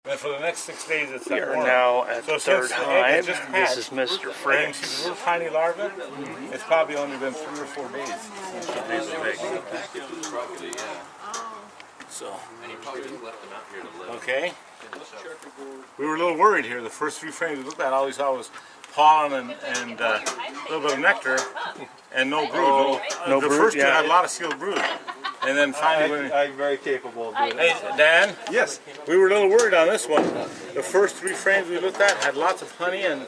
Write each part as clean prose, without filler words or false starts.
Then for the next 6 days, it's We are now at the third hive. Just This is Mr. Fritz. See the little tiny larva? It's probably only been 3 or 4 days. So, okay. We were a little worried here. The first 3 frames we looked at, all we saw was pollen and a little bit of nectar and no brood. No the brood, first 2 yeah. had a lot of sealed brood. And then finally, I'm very capable of doing it. hey, Dan? Yes. We were a little worried on this one. The first 3 frames we looked at had lots of honey and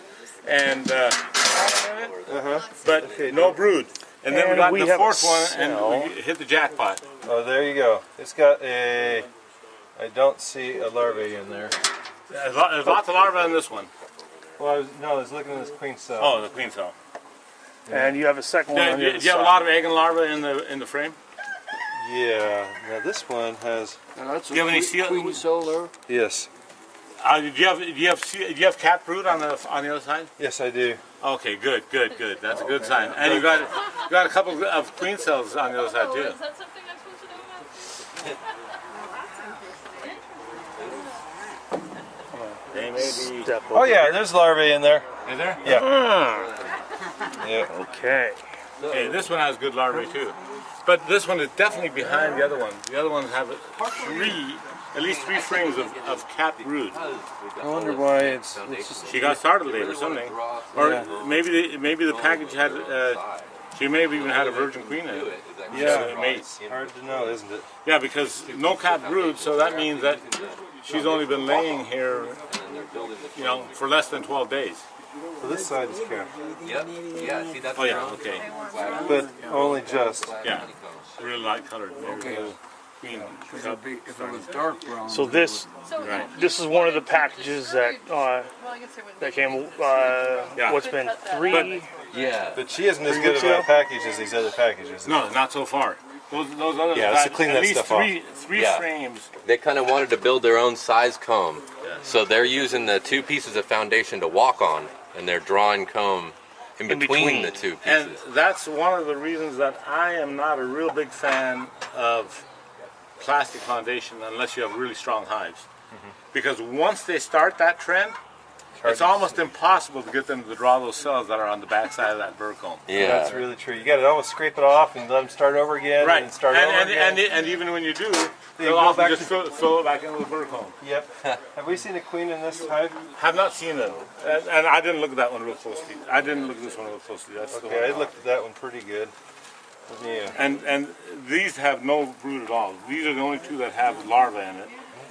but no brood. And then we got the 4th one and we hit the jackpot. Oh, there you go. It's got a... I don't see a larvae in there. There's lots of larvae in this one. Well, I was looking at this queen cell. Oh, the queen cell. And you have a second one on the other Do you have a lot of egg and larvae in the frame? Yeah. Now this one has... Do you have any queen cell there? Yes. Do you have cat brood on the other side? Yes, I do. Okay, good. That's a good sign. And you got a couple of queen cells on the other side too. Is that something I'm supposed to know about? They may be. Oh yeah, there's larvae in there. Is there? Yeah. Yeah. Okay. Okay, this one has good larvae too. But this one is definitely behind the other one. The other ones have at least 3 frames of cat brood. I wonder why it's just... She got started late or something. Or maybe the package had, she may have even had a virgin queen in it. Yeah, it's hard to know, isn't it? Yeah, because no cat brood, so that means that she's only been laying here, for less than 12 days. So this side is cat. Yep. Yeah, see that's Oh yeah, okay. But only just. Yeah, really light colored. Maybe a little queen. if it was dark brown. So this is one of the packages that came. What's been 3? Yeah. But she isn't as good of a package as these other packages. No, not so far. Those others let's had clean at that least stuff three Yeah. frames. They kind of wanted to build their own size comb, so they're using the 2 pieces of foundation to walk on, and they're drawing comb in between the 2 And pieces. that's one of the reasons that I am not a real big fan of plastic foundation unless you have really strong hives. Because once they start that trend, it's almost impossible to get them to draw those cells that are on the back side of that burr comb. Yeah. That's really true. You got to almost scrape it off and let them start over again. Right. And start over again. And even when you do, they'll go often back just fill it back into the burr comb. Yep. Have we seen a queen in this hive? Have not seen it. And I didn't look at that one real closely. I didn't look at this one real closely. That's the Okay, I one. looked at that one pretty good. Yeah. And these have no brood at all. These are the only 2 that have larvae in it.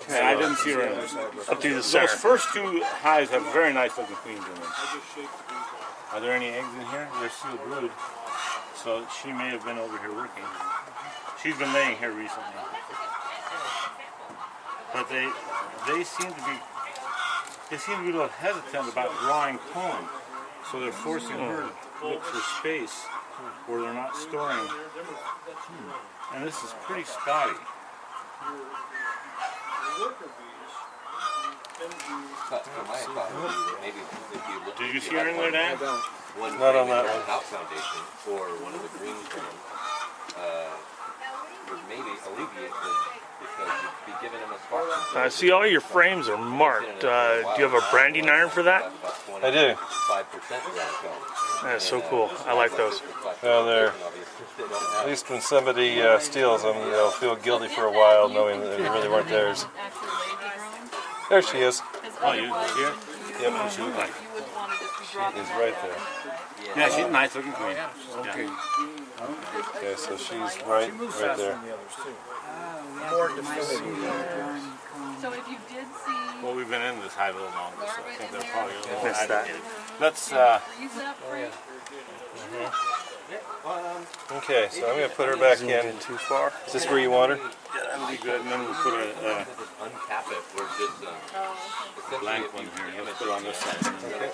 And I didn't see her in there. Up to the Those center. first 2 hives have very nice looking queens in them. Are there any eggs in here? There's still brood. So she may have been over here working. She's been laying here recently. But they seem to be a little hesitant about drawing comb. So they're forcing her to look for space where they're not storing. And this is pretty spotty. Did you see her in there, Dan? Not on that one. Out foundation for one of the green frames would maybe alleviate this because you'd be giving them a spark. I see all your frames are marked. Do you have a branding iron for that? I do. 5% That's so cool. I like those. Well, they're, at least when somebody steals them, they'll feel guilty for a while knowing that they really weren't theirs. There she is. Oh, you see her? Yep. What she look like? She is right there. Yeah, she's a nice looking queen. Okay. Okay, so she's right there. So if you did see, Well, we've been in this hive a little longer, so I think they're probably a little Missed that. agitated. Let's, use that frame. Okay, so I'm going to put her back Zoomed in. in too far. Is this where you want her? yeah, that'll be good. And then we'll put a Uncap it or just blank one here. Let's put it on this side.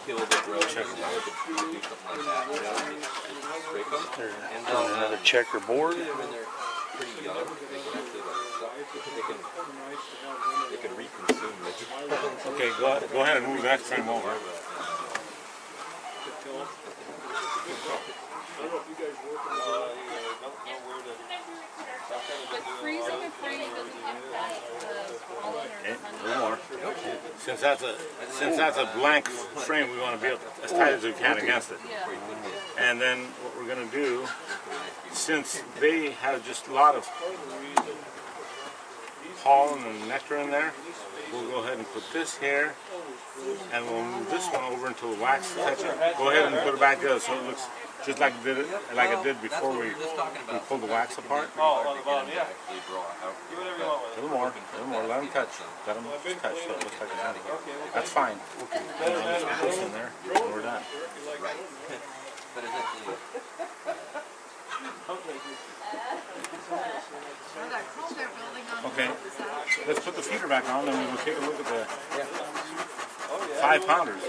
kill the growth. Check it out. Do something like that. Scrape them. And then Another checkerboard. when they're pretty young, they can actually they can reconsume it. Okay, go ahead and move that frame over. But freezing a frame doesn't impact the pollen or Okay, a little more. Since that's a blank frame, we want to be as tight as we can against it. And then what we're going to do, since they have just a lot of pollen and nectar in there, we'll go ahead and put this here, and we'll move this one over until the wax touches it. Go ahead and put it back together so it looks just like it did before we pulled the wax apart. Oh, on the bottom, yeah. A little more, let them touch. Let them touch so it looks like it's in. That's fine. And I'll just put this in there, and we're done. Okay, let's put the feeder back on, and we'll take a look at the 5-pounders.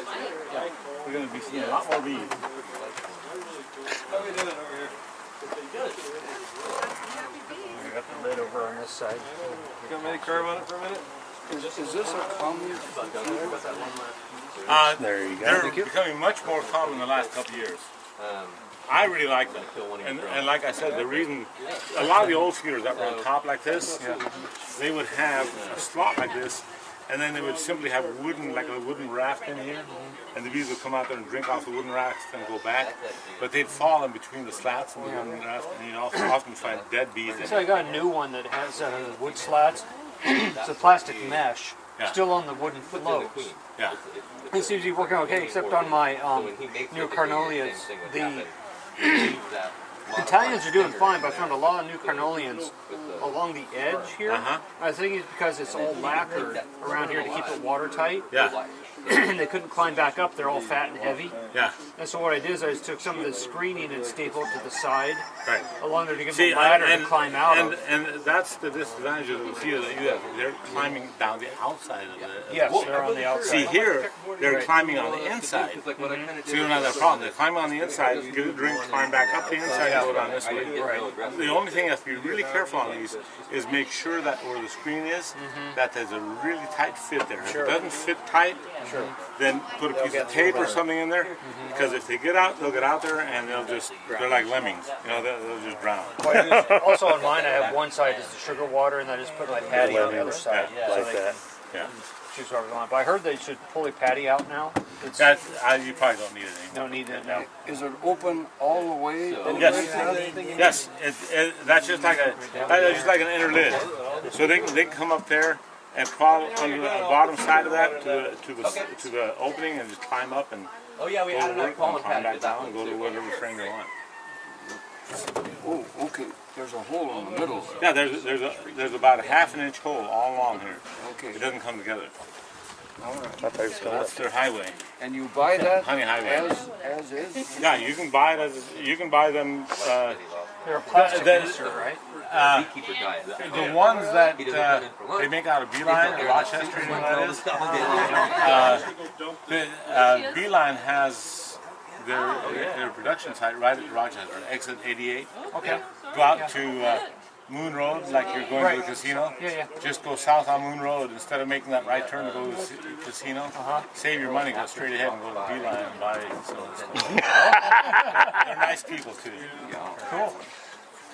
We're going to be seeing a lot more bees. We got the lid over on this side. Got many carve on it for a minute? Is this a common? There you go. They're becoming much more common in the last couple of years. I really like them. And like I said, the reason, a lot of the old feeders that were on top like this, they would have a slot like this, and then they would simply have like a wooden raft in here, and the bees would come out there and drink off the wooden raft and go back. But they'd fall in between the slats and the wooden raft, and you'd often find dead bees in So I it. got a new one that has wood slats. It's a plastic mesh, Yeah. still on the wooden floats. Yeah. It seems to be working okay, except on my new carnelians. The Italians are doing fine, but I found a lot of new carnelians along the edge here. I think it's because it's all lacquered around here to keep it watertight. Yeah. And they couldn't climb back up. They're all fat and heavy. Yeah. And so what I did is I just took some of the screening and stapled it to the side Right. along there to give them a ladder to climb out of. And that's the disadvantage of the feeder that you have. They're climbing down the outside of it. Yes, they're on the outside. See here, they're climbing on the inside. So you don't have that problem. They're climbing on the inside, you get a drink, climb back up the inside, and go down this way. The only thing you have to be really careful on these is make sure that where the screen is, that there's a really tight fit there. If it doesn't fit tight, then put a piece of tape or something in there, because if they get out, they'll get out there and they're like lemmings. You know, they'll just drown. Also on mine, I have one side is the sugar water, and I just put my patty on the other side. Like that. Yeah. Choose whatever you want. But I heard they should pull a patty out now. It's, You probably don't need it anymore. don't need it now. Is it open all the way? Yes. That's just like an inner lid. So they can come up there and crawl under the bottom side of that to the opening and just climb up and Oh yeah, we go had to enough work pollen and climb back packages that down and go to whatever frame they want. Oh, okay. There's a hole in the middle. Yeah, there's about a ½ inch hole all along here. Okay. It doesn't come together. All right. So that's their highway. And you buy that Honey highway. as is? Yeah, you can buy them. They're a plastic the- insert, right? beekeeper diet. The ones that they make out of Beeline or Rochester, you know what that is? Beeline has their production site right at Rochester, exit 88. Okay. Go out to Moon Road like you're going to the casino. Yeah. Just go south on Moon Road instead of making that right turn to go to the casino. Save your money, go straight ahead and go to Beeline and buy some of this stuff. They're nice people too. Cool.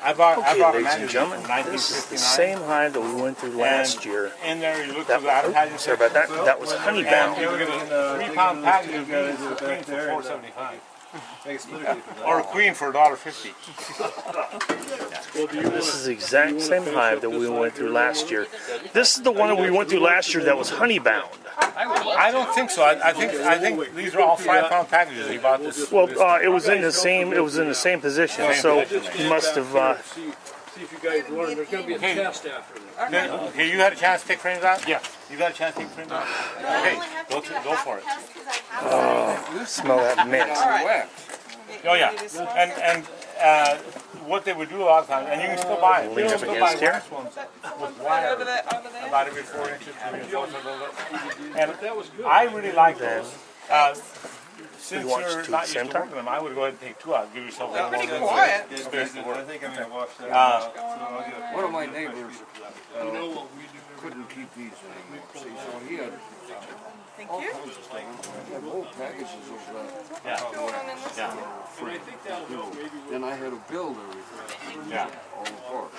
I bought a Ladies and magazine gentlemen, from this is the 1959. same hive that we went through last year. In there, you look for the advertising. Sorry about that. That was And honeybound. you get a 3-pound package of bees with a queen for $4.75. Or a queen for $1.50. This is the exact same hive that we went through last year. This is the one that we went through last year that was honeybound. I don't think so. I think these are all 5-pound packages. You bought this. Well, it was in the same position. So he must have. See if you guys learn. There's going to be a test after this. Okay, you had a chance to take frames out? Yeah. You got a chance to take frames out? Okay, go for it. Smell that mint. Oh yeah, and what they would do a lot of times, and you can still buy it. Lean You up can still buy against here. wax ones with wire about every 4 inches, maybe 4 inches a little bit. And I really like those. Since watch you're two not at the used same to time? working them, I would go ahead and take 2 out. Give yourself a little more space to work. I think I'm going to watch that. One of my neighbors couldn't keep these anymore. See, so he had all kinds of stuff. He had whole packages of Yeah. Then I had to build everything. Yeah. All apart.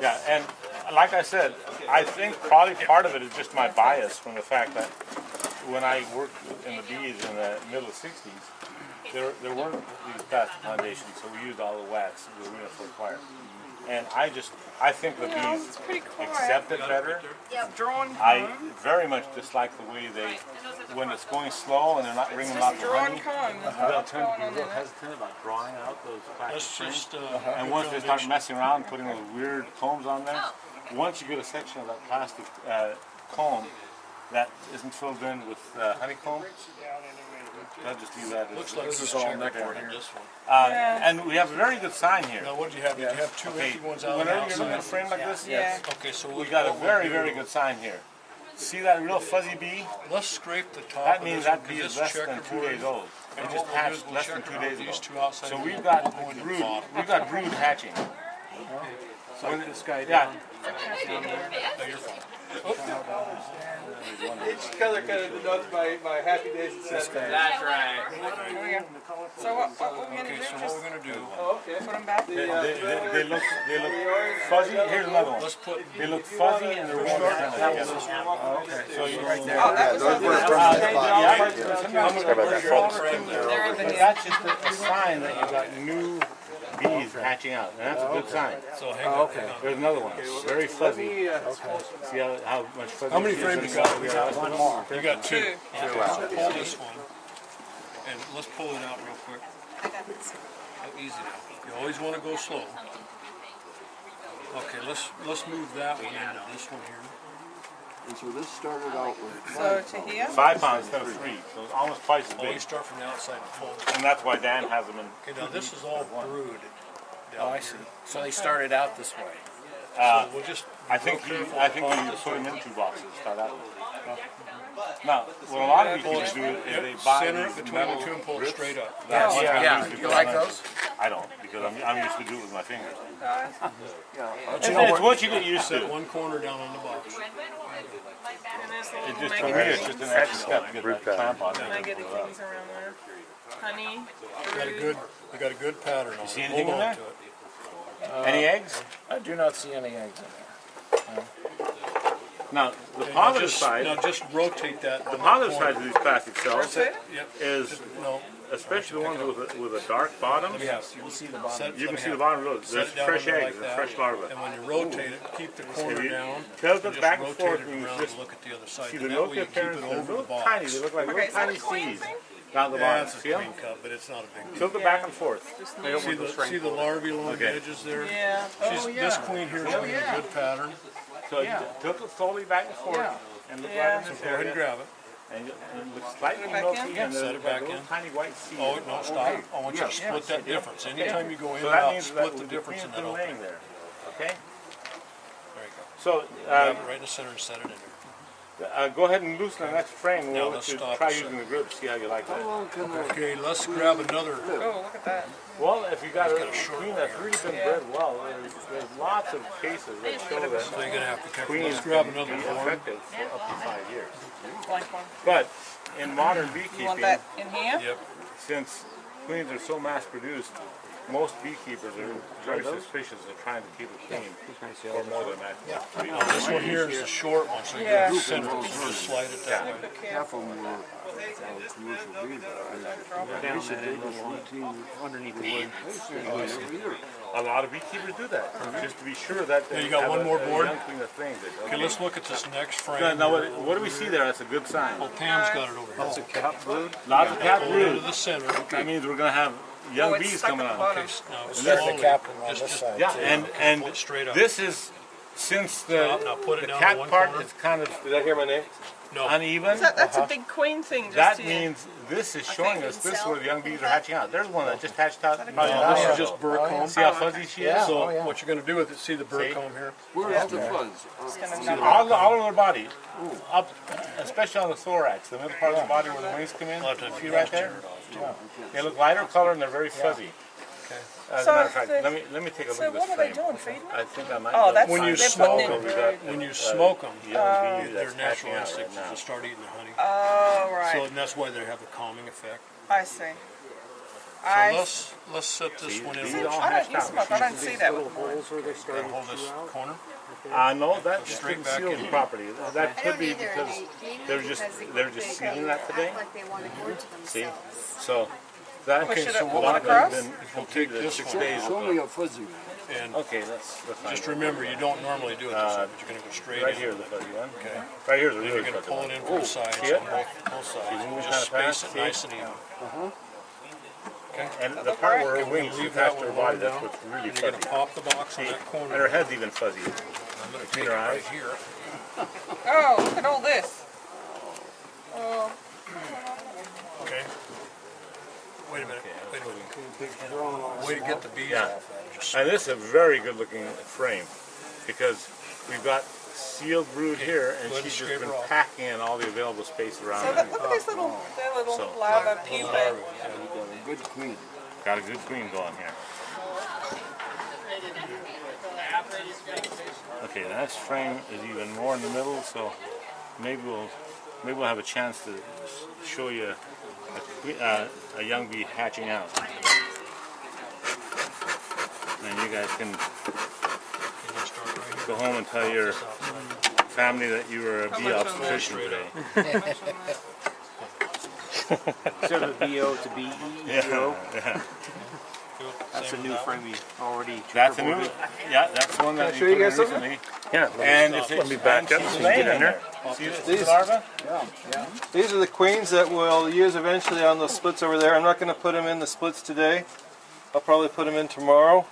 Yeah, and like I said, I think probably part of it is just my bias from the fact that when I worked in the bees in the middle 60s, there weren't these plastic foundations, so we used all the wax, the arena for fire. And I think the bees accept it better. I very much dislike the way they, when it's going slow and they're not bringing lots of honey, they'll tend to be real hesitant about drawing out those plastic strings. And once they start messing around, putting those weird combs on there, once you get a section of that plastic comb that isn't filled in with honeycomb, I'll just leave that. Looks like this is all nectar here. And we have a very good sign here. Now, what did you have? Did you have two empty ones out on the Whenever you're looking at a outside? frame like this, Okay, so we got a very, very good sign here. See that real fuzzy bee? let's scrape the top That of means this one, that bee 'cause is this less than 2 checkerboard. days old. It And just what we'll do is hatched we'll less than check 2 out days these ago. two outside. So and we've we'll got go in the brood. bottom. We've got brood hatching. Like this guy Yeah. down. No, you're fine. Each color kind of denotes my happy days in Saturday. That's right. So what we're gonna Okay, do? so what Just we're gonna do, put them back. They look fuzzy. Here's another one. let's put, They look fuzzy and they're warm. Okay. So you're right there. Oh, that was Those were from the spot. That's just a sign that you've got new bees hatching out, and that's a good sign. so hang on. Okay. There's another one, very fuzzy. See how much fuzzy? How many it is frames in you the- got? We got One more. You got two. Two. So pull this one, and let's pull it out real quick. I got this. Go easy now. You always want to go slow. Okay, let's move that one into this one here. And so this started out with So to here. 5 pounds instead of 3, so it's almost twice as Always big. start from the outside and pull. And that's why Dan has them in. Okay, now this is all brood. Oh, I see. So they started out this way. So we'll just. I think real you careful. put them in 2 boxes to start out with. Now, what a lot of beekeepers do is they buy Center these between metal the two and pull it grips. straight up. That's what I'm Yeah. used to You put like on those? I don't, because I'm used to do it with my fingers. But It's what you get used set to. one corner down on the box. It just, for me, it's just an extra step to get that clamp on Can I it. get the things around there? Honey. We got a good pattern on it. see anything Hold in on there? to it. Any eggs? I do not see any eggs in there. Now, the Okay, positive side, Now just rotate that. the positive side of these plastic cells Yep. is, No. especially the ones with a dark bottom, Yeah. You can see the bottom. you can see the bottom rows. Set There's it down fresh under eggs like and that. fresh larvae. And when you rotate it, keep the corner you down. tilt it and back just and forth, rotate it and you around just and look at the other side. see And the that milk way you keep appearance, it they're over the little box. tiny, they look like Okay, little is that tiny a queen seeds thing? down the Yeah, bottom. it's a See them? queen cup, but it's not a big deal. Tilt it back and forth. See the larvae along the edges there? Yeah. This queen here is doing a good pattern. So you tilt it slowly back and forth and look Yeah. right in So this go ahead and area. grab it. And it looks slightly back milky in? and Set there's it back little in. tiny white seeds. Oh, no, stop. I want you to split that difference. Anytime you go in So and that out, means that split the with difference queen's in that been opening. laying there. Okay? There you go. So Grab it right in the center and set it in there. go ahead and loosen the next frame. Now We'll let's let you stop try a using second. the grip, see how you like that. Okay, let's grab another. Oh, look at that. Well, if you got a got a short queen that's really been bred well, there's lots of cases that show that So you're gonna have to be careful. queens Let's grab can another be form. effective for up to 5 years. Like one. But in modern You want beekeeping, that in here? Yep. since queens are so mass produced, most beekeepers are very suspicious of trying to keep it clean for more than that. Now this one here is the short one, so you Yeah. can center it, so just slide it that way. half of them were commercial bees. Down that end, little underneath the wood. A lot of beekeepers do that, just to be sure that they you got have one more a board? young queen that's laying good. Okay, let's look at this next frame. Now what do we see there? That's a good sign. Oh, Pam's got it over here. That's a cap brood. Lots of cap Pull it into brood. the center. That means we're going to have young it's bees stuck coming at the on. bottom. Okay, now There's the slowly. cap on this Just side. Yeah, too. and pull it straight up. this is since the Now put it down cap in one part corner. is kind of Did I hear my name? No. uneven. That's a big queen thing just That here. means this is showing us this is cell. where the young bees are hatching out. There's one that just hatched out. Probably No, this an hour is just ago. burr comb. See how fuzzy she is? Yeah. So Oh, yeah. what you're gonna do with it, see the burr See? comb here? Where is the fuzz? All over her body, up, especially on the thorax, the middle part of the body where the wings come in. I'll have to See right there? They look lighter color and they're very fuzzy. Okay. As a So matter of fact, the- let me take a look So at this what are they frame. doing? Feeding them? I think I might. Oh, be that's When you they're smoke putting them, in. when you smoke them, young bee their that's natural hatching out instinct right is now. to start eating the honey. Oh, So right. and that's why they have the calming effect. I see. let's set this one in. These We'll all I hashed don't use out. smoke. I don't see that Little before. holes where they started hold to this shoot out. corner. No, that Straight straight back seals in. the property. That I could don't be either. because Mainly they're just because they're just they sealing that act today. like they want to go to See, themselves. so that Push it so up, a pull lot it of them have across? been Take completed this 6 one. days Show ago. me a fuzzy. And Okay, that's fine. just remember, you don't normally do it this way, but you're going to go straight Right in. here, the fuzzy one. Okay. Right here's the Then really you're going to fuzzy pull one. it in from the sides, See it? on both sides. See, when we Just kinda space pass, it see? nice and even. And the part where her Okay, we're wings gonna leave attach that to her one body, lying that's down. what's really And you're going fuzzy. to pop the box on See, that corner. and her head's even fuzzy. I'm going to See take it her right eyes? here. Oh, look at all this. Oh, Okay. Wait a minute. Wait a minute. Way to get the bees Yeah. off that. Just And this is a very good looking frame because we've got sealed brood here and Go ahead and she's scrape just been her off. packing in all the available space around so it. look at these little, So- lava pupae. Good queen. Got a good queen going here. Okay, that frame is even more in the middle, so maybe we'll have a chance to show you a young bee hatching out. And you guys can go home and tell your family that you were a bee obstetrician today. Instead of BO to BE, Yeah, yeah. that's a new frame we already. That's a new. Yeah, that's one that show you you put guys in something? recently. Yeah. And if Let me back up she's so you get laying in there. See the These- larva? These are the queens that we'll use eventually on those splits over there. I'm not going to put them in the splits today. I'll probably put them in tomorrow.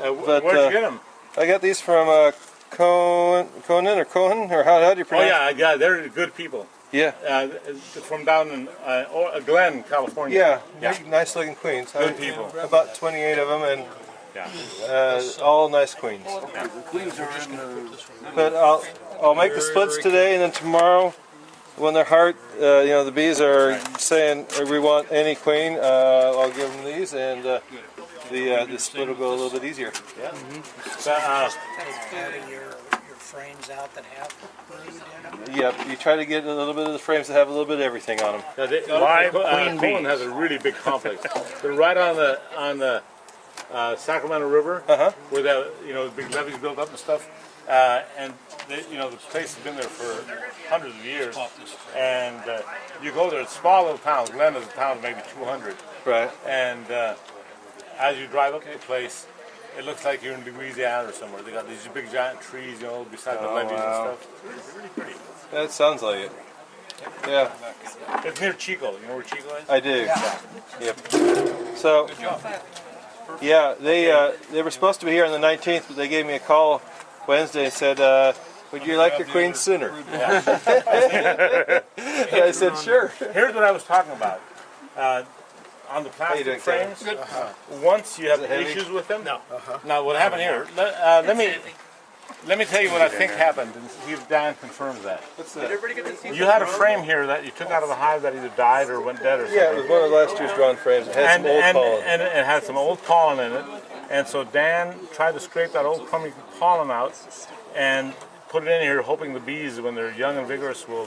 But, Where'd you get them? I got these from Conan or Cohen, or how do you Oh pronounce yeah, they're good people. Yeah. From down in Glen, California. Yeah, Yeah. big, nice looking queens. Good people. About 28 of them, and Yeah. all nice queens. The queens are in the. But I'll make the splits today, and then tomorrow, when they're hard, the bees are saying we want any queen, I'll give them these, and the split will go a little bit easier. Yeah. That's part of your frames out that have brood in them. Yep, you try to get a little bit of the frames that have a little bit of everything on them. Live queen Cohen bees. has a really big complex. They're right on the Sacramento River, where the big levees built up and stuff. And the place has been there for hundreds of years. And you go there, it's a small little town. Glen is a town of maybe 200. Right. And as you drive up to the place, it looks like you're in Louisiana or somewhere. They got these big giant trees, beside the levees wow. and stuff. It's really pretty. That sounds like it. Yeah, It's near Chico. You know where Chico is? I do. Yep. So, yeah, they were supposed to be here on the 19th, but they gave me a call Wednesday and said, would you like your queen sooner? And I said, sure. Here's what I was talking about. On the How you doing, plastic Kevin? frames, once you have it heavy? issues with them, now what happened here, let me tell you what I think happened, and see if Dan confirms that. What's that? You had a frame here that you took out of the hive that either died or went dead or something. Yeah, it was one of last year's drawn frames. It had some old pollen. And it had some old pollen in it, and so Dan tried to scrape that old crummy pollen out and put it in here, hoping the bees, when they're young and vigorous, will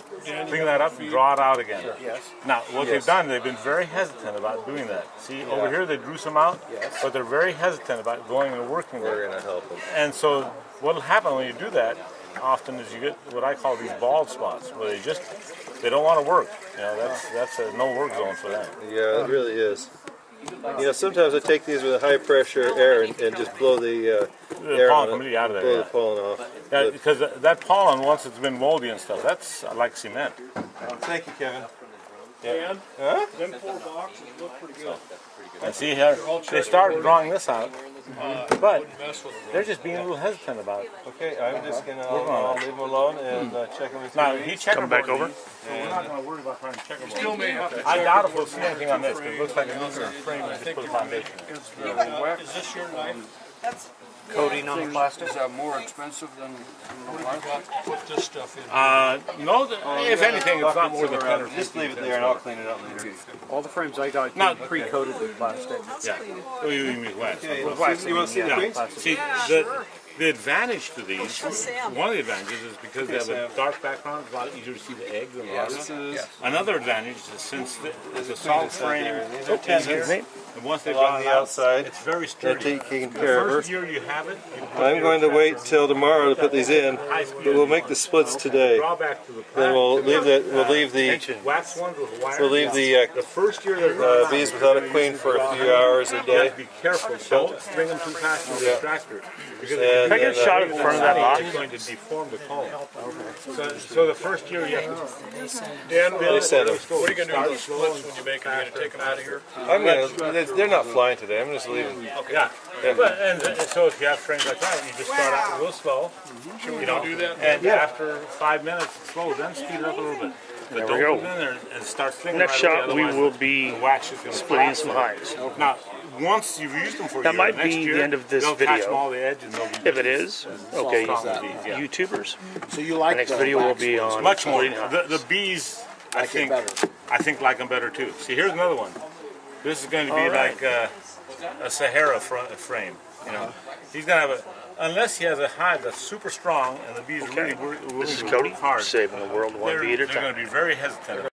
clean that up and draw it out again. Yes. Now, what they've done, they've been very hesitant about doing that. See, over here they drew some out, but they're very hesitant about going and working We're there. going to help them. And so what will happen when you do that often is you get what I call these bald spots, where they don't want to work. That's a no work zone for them. Yeah, it really is. Sometimes I take these with a high pressure air and just blow the air pollen on completely it, out of there, blow yeah. the pollen off. Yeah, because that pollen, once it's been moldy and stuff, that's like cement. Thank you, Kevin. And Huh? them 4 boxes look pretty good. And see here, they started drawing this out, but Wouldn't mess with them. they're just being a little hesitant about it. Okay, I'm just going to leave them alone and check them with Now, you. he checkerboarded Come back over. these, so we're not going to worry about trying to checkerboard. Still may have to I doubt if we'll see anything on this, because it looks like a nuclear frame and just put a foundation in. Is this your knife? That's Coating on the plastic. Is that more expensive than the What have you got to put this stuff in? No, if anything, it's not more than 10 or 15. Just leave it there and I'll clean it up later. All the frames I got Not- pre-coated with plastic. Yeah. Oh, you mean wax. Okay, With wax, you want to see the yeah. queens? See, The advantage to these, Show Sam. one of the advantages is because they have a dark background, it's a lot easier to see the eggs and larvae. Yes. Another advantage is since it's a solid frame, These are tendons and once they along draw the it out, outside. it's very They're sturdy. taken The care first of. year you have it, you put I'm your going to wait tractor till tomorrow to put these in, high speed. but we'll make the splits today. Drawback to the Then we'll leave the wax ones with wires. we'll leave the The first year they're drawn out, bees without a queen for a few hours a you have day. to be careful. Don't string them too fast with the tractor. Because And Can I get a shot in front of that box? it's going to deform the comb. So the first year you have to Dan, They sent them. what are you gonna do with those splits when you make them? You gonna take them out of here? They're not flying today. I'm just leaving. Yeah. But, and so if you have frames like that, you just start out real slow. Should we do that? And after 5 minutes, it's slow, then speed it up a little bit. But There don't we go. put it in there and start slinging Next right away, shot, we otherwise will be the wax is gonna splitting flap. some hives. Now, once you've used them for a That year, might next be year, the end of this they'll catch video. them all the edge and they'll be If it is, okay, strong as these, yeah. YouTubers. So you The like next the video will wax be ones. on much more. splitting hives. The bees, I Like it think, better. like them better too. See, here's another one. This is going to be All right. like a Sahara frame. You know, he's gonna have a. Unless he has a hive that's super strong and the bees are really willing This is to Cody, work hard, saving the world one bee at a they're time. going to be very hesitant.